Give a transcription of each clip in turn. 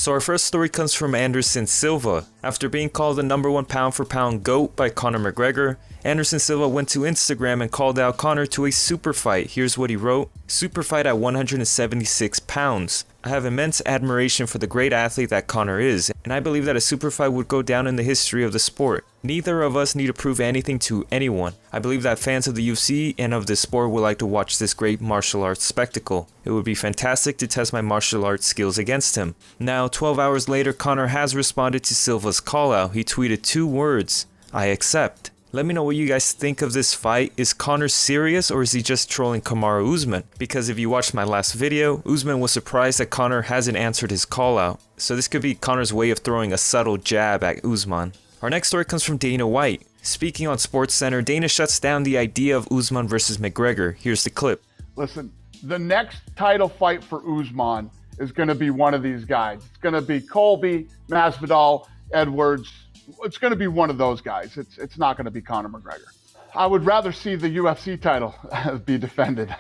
So our first story comes from Anderson Silva. After being called the #1 pound-for-pound GOAT by Conor McGregor, Anderson Silva went to Instagram and called out Conor to a super fight. Here's what he wrote. Super fight at 176 pounds. I have immense admiration for the great athlete that Conor is, and I believe that a super fight would go down in the history of the sport. Neither of us need to prove anything to anyone. I believe that fans of the UFC and of this sport would like to watch this great martial arts spectacle. It would be fantastic to test my martial arts skills against him. Now, 12 hours later, Conor has responded to Silva's call out. He tweeted 2 words, I accept. Let me know what you guys think of this fight. Is Conor serious or is he just trolling Kamaru Usman? Because if you watched my last video, Usman was surprised that Conor hasn't answered his call out. So this could be Conor's way of throwing a subtle jab at Usman. Our next story comes from Dana White. Speaking on SportsCenter, Dana shuts down the idea of Usman versus McGregor. Here's the clip. Listen, the next title fight for Usman is going to be one of these guys. It's going to be Colby, Masvidal, Edwards. It's going to be one of those guys. It's not going to be Conor McGregor. I would rather see the UFC title be defended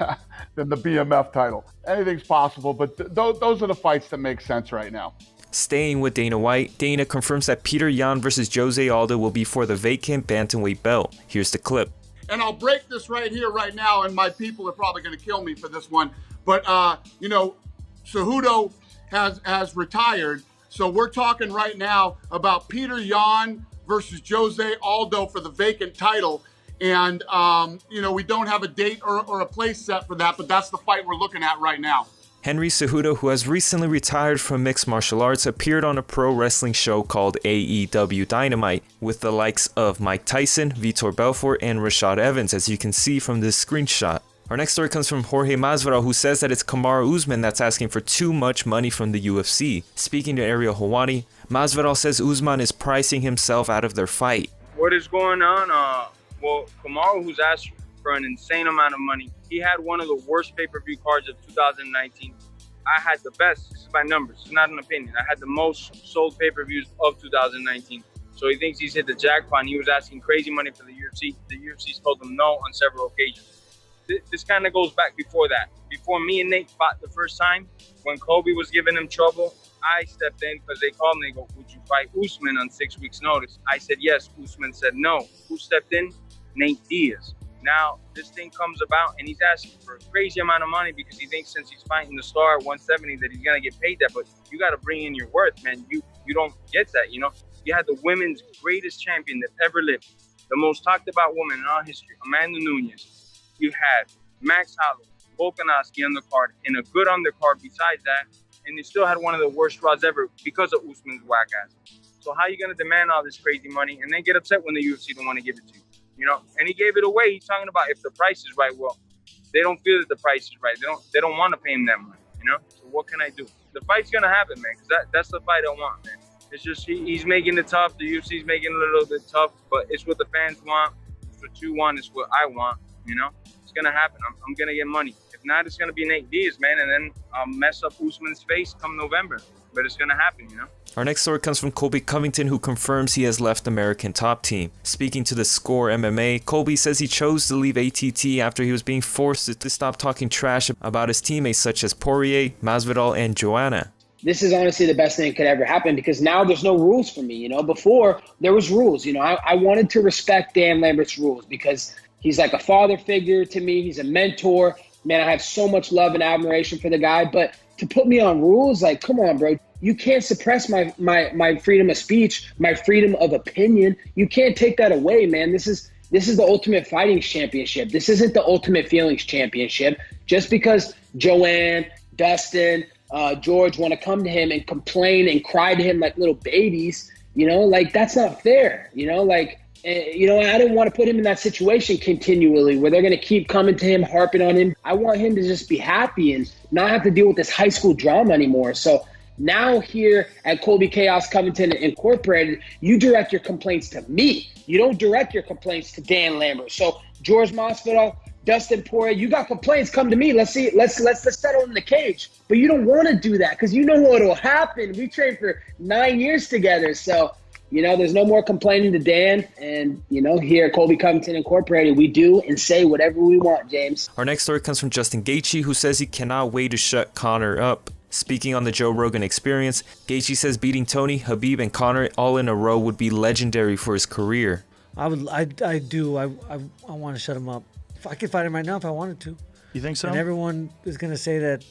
than the BMF title. Anything's possible, but those are the fights that make sense right now. Staying with Dana White, Dana confirms that Peter Yan versus Jose Aldo will be for the vacant bantamweight belt. Here's the clip. And I'll break this right here, right now, and my people are probably going to kill me for this one. But, Cejudo has retired. So we're talking right now about Peter Yan versus Jose Aldo for the vacant title. And, we don't have a date or a place set for that, but that's the fight we're looking at right now. Henry Cejudo, who has recently retired from mixed martial arts, appeared on a pro wrestling show called AEW Dynamite with the likes of Mike Tyson, Vitor Belfort, and Rashad Evans, as you can see from this screenshot. Our next story comes from Jorge Masvidal, who says that it's Kamaru Usman that's asking for too much money from the UFC. Speaking to Ariel Helwani, Masvidal says Usman is pricing himself out of their fight. What is going on? Kamaru, who's asked for an insane amount of money. He had one of the worst pay-per-view cards of 2019. I had the best. This is by numbers. It's not an opinion. I had the most sold pay-per-views of 2019. So he thinks he's hit the jackpot, and he was asking crazy money for the UFC. The UFC's told him no on several occasions. This kind of goes back before that. Before me and Nate fought the first time, when Colby was giving him trouble, I stepped in because they called me. They go, would you fight Usman on 6 weeks' notice? I said yes. Usman said no. Who stepped in? Nate Diaz. Now, this thing comes about, and he's asking for a crazy amount of money because he thinks since he's fighting the star at 170 that he's going to get paid that. But you got to bring in your worth, man. You don't get that, You had the women's greatest champion that ever lived, the most talked about woman in our history, Amanda Nunes. You had Max Holloway, Volkanovski on the card, and a good undercard besides that, and you still had one of the worst draws ever because of Usman's whack ass. So how are you going to demand all this crazy money and then get upset when the UFC don't want to give it to you? And he gave it away. He's talking about if the price is right. Well, they don't feel that the price is right. They don't want to pay him that money. So what can I do? The fight's gonna happen, man. Because that's the fight I want, man. It's just he's making it tough. The UFC's making it a little bit tough, but it's what the fans want. It's what you want. It's what I want. It's gonna happen. I'm gonna get money. If not, it's gonna be Nate Diaz, man, and then I'll mess up Usman's face come November. But it's gonna happen, Our next story comes from Colby Covington, who confirms he has left American Top Team. Speaking to the Score MMA, Colby says he chose to leave ATT after he was being forced to stop talking trash about his teammates such as Poirier, Masvidal, and Joanna. This is honestly the best thing that could ever happen because now there's no rules for me. Before there was rules. I wanted to respect Dan Lambert's rules because he's like a father figure to me. He's a mentor. Man, I have so much love and admiration for the guy, but to put me on rules, like, come on, bro. You can't suppress my freedom of speech, my freedom of opinion. You can't take that away, man. This is the Ultimate Fighting Championship. This isn't the Ultimate Feelings Championship. Just because Joanne, Dustin, George want to come to him and complain and cry to him like little babies, that's not fair. I didn't want to put him in that situation continually where they're going to keep coming to him, harping on him. I want him to just be happy and not have to deal with this high school drama anymore. So now here at Colby Chaos Covington Incorporated, you direct your complaints to me. You don't direct your complaints to Dan Lambert. So George Masvidal, Dustin Poirier, you got complaints, come to me. Let's see. Let's settle in the cage. But you don't want to do that because you know what will happen. We trained for 9 years together. So there's no more complaining to Dan. And, here at Colby Covington Incorporated, we do and say whatever we want, James. Our next story comes from Justin Gaethje, who says he cannot wait to shut Conor up. Speaking on the Joe Rogan Experience, Gaethje says beating Tony, Khabib, and Conor all in a row would be legendary for his career. I want to shut him up. If I could fight him right now if I wanted to. You think so? And everyone is going to say that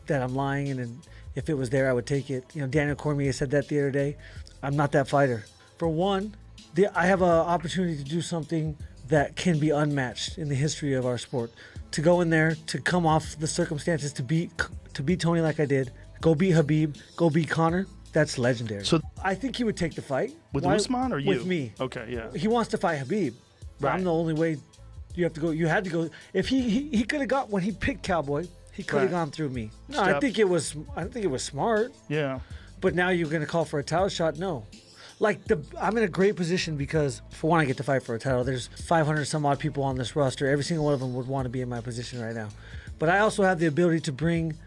I'm lying, and if it was there, I would take it. You know, Daniel Cormier said that the other day. I'm not that fighter. For one, I have an opportunity to do something that can be unmatched in the history of our sport. To go in there, to come off the circumstances, to beat Tony like I did, go beat Khabib, go beat Conor. That's legendary. So I think he would take the fight. With Usman or you? With me. Okay, yeah. He wants to fight Khabib. But Right. I'm the only way. You have to go. You had to go. If he could have got when he picked Cowboy, he could have Right. gone through me. No, Step. I think it was smart. Yeah. But now you're going to call for a title shot? No. I'm in a great position because, for one, I get to fight for a title. There's 500 some odd people on this roster. Every single one of them would want to be in my position right now. But I also have the ability to bring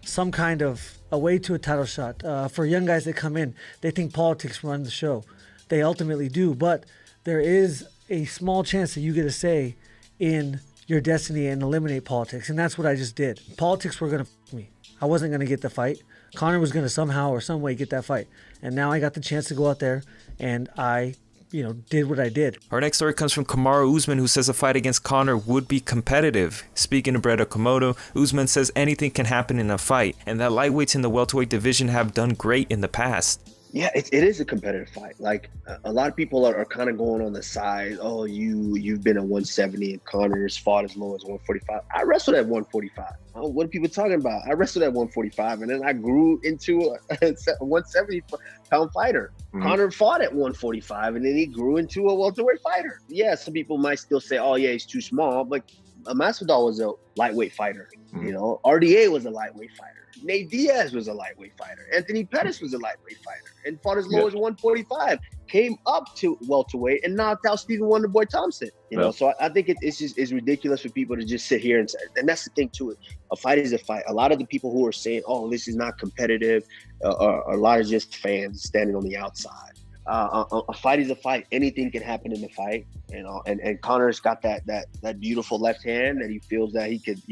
some kind of a way to a title shot. For young guys that come in, they think politics run the show. They ultimately do. But there is a small chance that you get a say in your destiny and eliminate politics. And that's what I just did. Politics were going to f me. I wasn't going to get the fight. Conor was going to somehow or some way get that fight. And now I got the chance to go out there and I, did what I did. Our next story comes from Kamaru Usman, who says a fight against Conor would be competitive. Speaking to Brett Okamoto, Usman says anything can happen in a fight, and that lightweights in the welterweight division have done great in the past. Yeah, it is a competitive fight. Like a lot of people are kind of going on the side. Oh, you've been at 170 and Conor's fought as low as 145. I wrestled at 145. Oh, what are people talking about? I wrestled at 145 and then I grew into a 170-pound fighter. Mm-hmm. Conor fought at 145 and then he grew into a welterweight fighter. Yeah, some people might still say, oh yeah, he's too small, but Masvidal was a lightweight fighter. Mm-hmm. RDA was a lightweight fighter. Nate Diaz was a lightweight fighter. Anthony Pettis was a lightweight fighter and fought as low as 145. Came up to welterweight and knocked out Stephen Wonderboy Thompson. So I think it's ridiculous for people to just sit here and say, and that's the thing too. A fight is a fight. A lot of the people who are saying, "Oh, this is not competitive," are a lot of just fans standing on the outside. A fight is a fight. Anything can happen in the fight, and Conor's got that beautiful left hand that he feels that he could,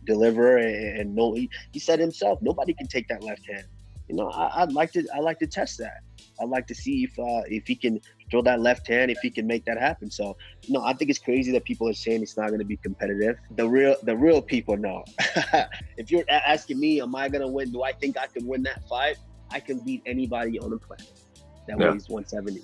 deliver and know. He said himself, nobody can take that left hand. I'd like to test that. I'd like to see if he can throw that left hand, if he can make that happen. So, I think it's crazy that people are saying it's not going to be competitive. The real people know. If you're asking me, am I going to win? Do I think I can win that fight? I can beat anybody on the planet that weighs 170.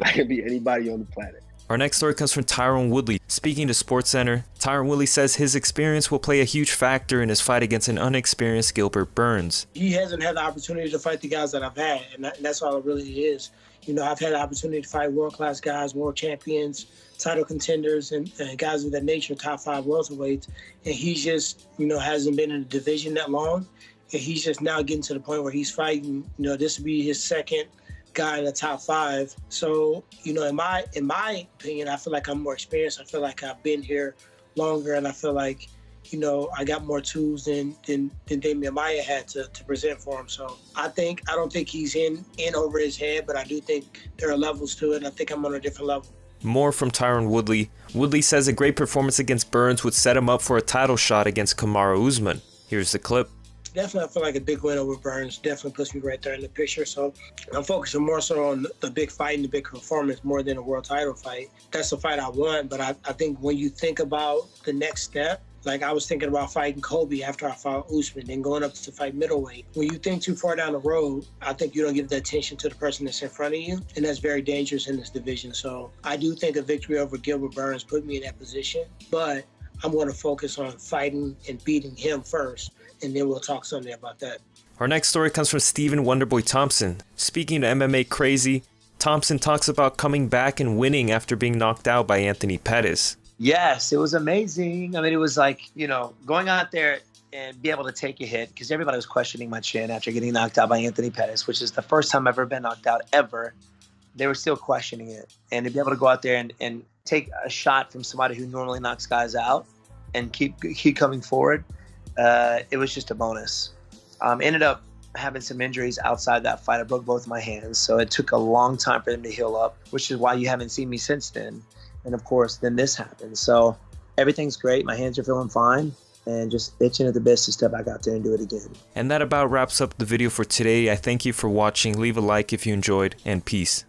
I can beat anybody on the planet. Our next story comes from Tyron Woodley. Speaking to SportsCenter, Tyron Woodley says his experience will play a huge factor in his fight against an unexperienced Gilbert Burns. He hasn't had the opportunity to fight the guys that I've had, and that's all it really is. I've had the opportunity to fight world-class guys, world champions, title contenders, and guys of that nature, top 5 welterweights, and he just, hasn't been in the division that long, and he's just now getting to the point where he's fighting. This will be his second guy in the top 5. So, in my opinion, I feel like I'm more experienced. I feel like I've been here longer, and I feel like, I got more tools than Damian Maia had to present for him. So I don't think he's in over his head, but I do think there are levels to it, and I think I'm on a different level. More from Tyron Woodley. Woodley says a great performance against Burns would set him up for a title shot against Kamaru Usman. Here's the clip. Definitely, I feel like a big win over Burns definitely puts me right there in the picture. So I'm focusing more so on the big fight and the big performance more than a world title fight. That's the fight I want, but I think when you think about the next step, like I was thinking about fighting Colby after I fought Usman, then going up to fight middleweight. When you think too far down the road, I think you don't give the attention to the person that's in front of you, and that's very dangerous in this division. So I do think a victory over Gilbert Burns put me in that position, but I'm going to focus on fighting and beating him first, and then we'll talk Sunday about that. Our next story comes from Stephen Wonderboy Thompson. Speaking to MMA Crazy, Thompson talks about coming back and winning after being knocked out by Anthony Pettis. Yes, it was amazing. I mean, it was like, going out there and be able to take a hit, because everybody was questioning my chin after getting knocked out by Anthony Pettis, which is the first time I've ever been knocked out ever. They were still questioning it. And to be able to go out there and take a shot from somebody who normally knocks guys out and keep coming forward, it was just a bonus. Ended up having some injuries outside that fight. I broke both my hands, so it took a long time for them to heal up, which is why you haven't seen me since then. And of course, then this happened. So everything's great. My hands are feeling fine. and just itching at the bit to step back out there and do it again. And that about wraps up the video for today. I thank you for watching. Leave a like if you enjoyed, and peace.